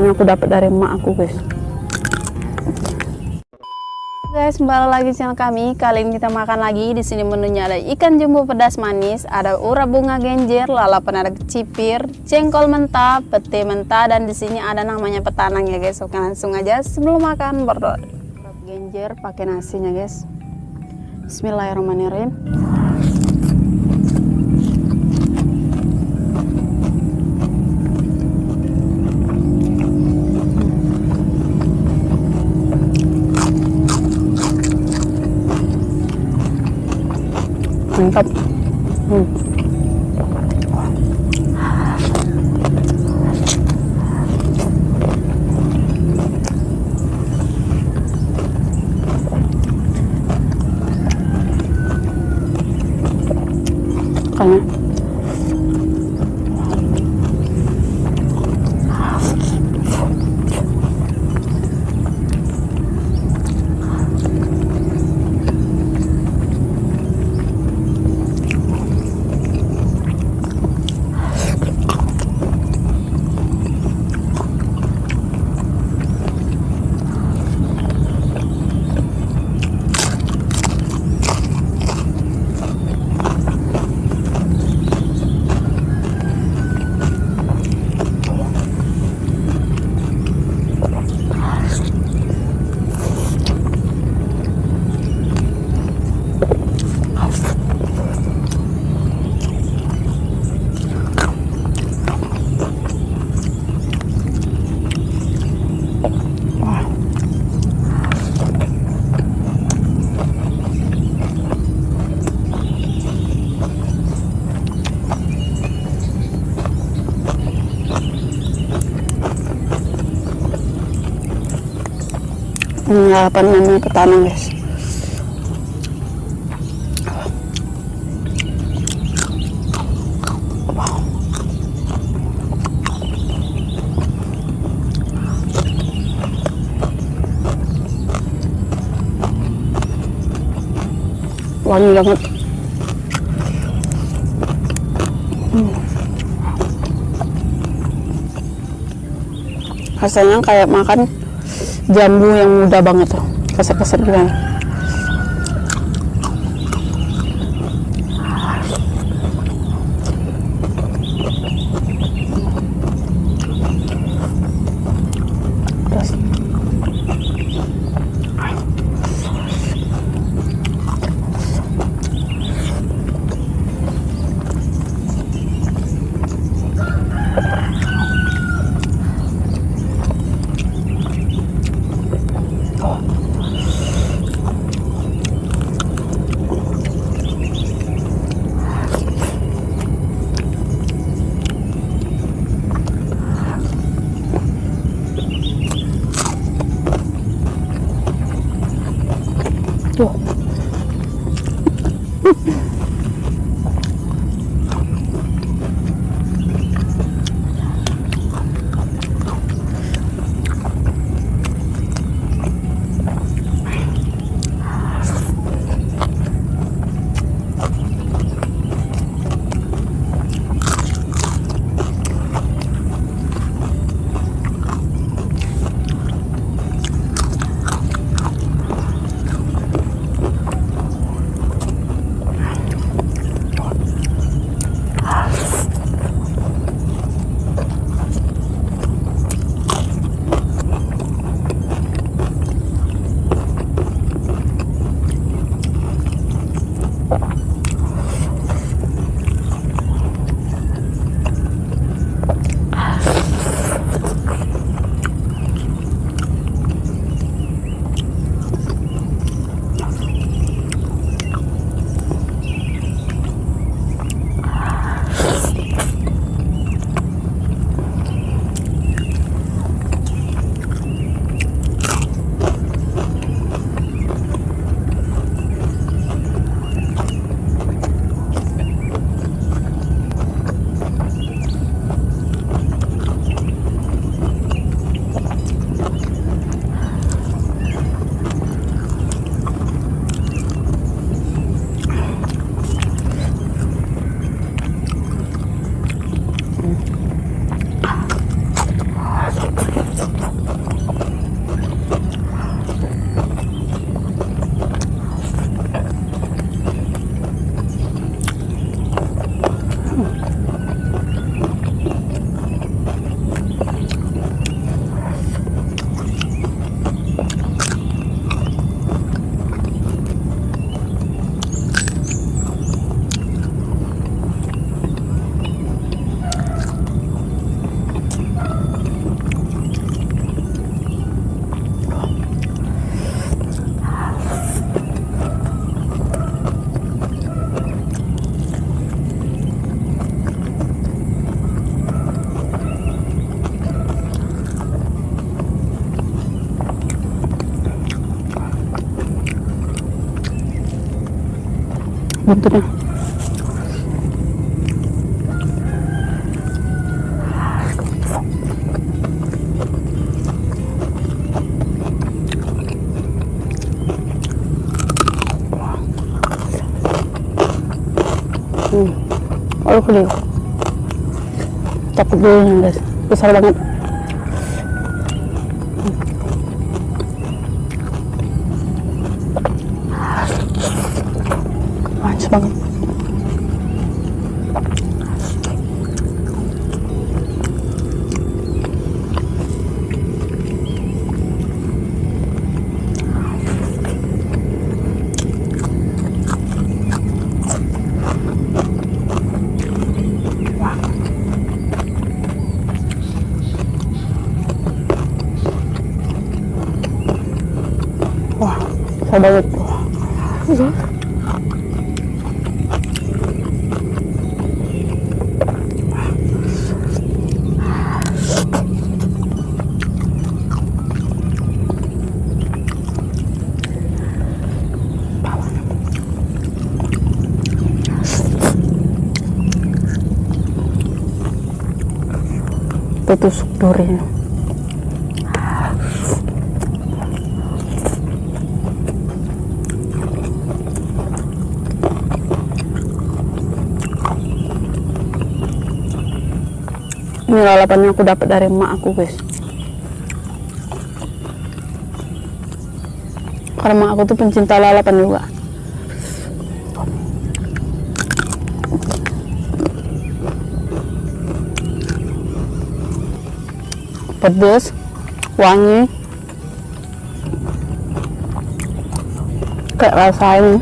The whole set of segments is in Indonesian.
yang aku dapat dari emak aku, guys. Guys, kembali lagi di channel kami. Kali ini kita makan lagi. Di sini menunya ada ikan jumbo pedas manis, ada urap bunga genjer, lalapan, ada kecipir, jengkol mentah, pete mentah, dan di sini ada namanya petanang ya guys. Oke, langsung aja sebelum makan berdoa. Urap genjer pakai nasinya guys. Bismillahirrahmanirrahim. Mantap. Karena apa namanya petanang guys. Wangi banget. Rasanya kayak makan jambu yang muda banget tuh, keset-keset gimana. Terus buntutnya. Oh kulit, takut dulu guys, besar banget. Manis banget. Wah, besar banget. Itu tusuk durinya. Ini lalapannya aku dapat dari emak aku guys, karena emak aku tuh pencinta lalapan juga. Pedas, wangi, kayak rasanya.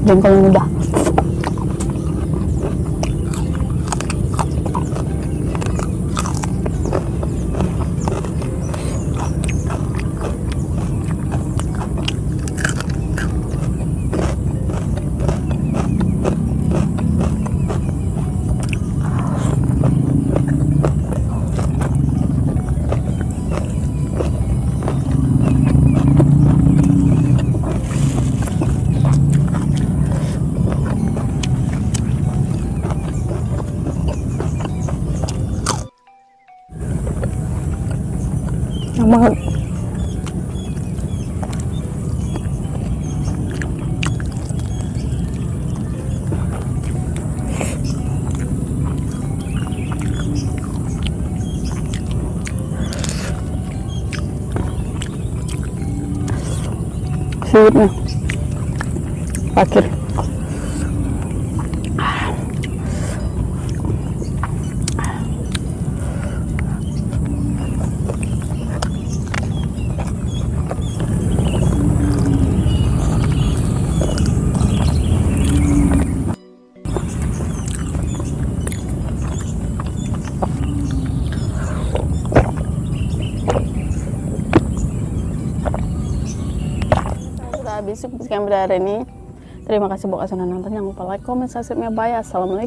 Jengkol muda. Enak banget. Siwitnya pakir. Habis sekian video hari ini. Terima kasih buat nonton. Jangan lupa like, comment, subscribe, bye. Assalamualaikum.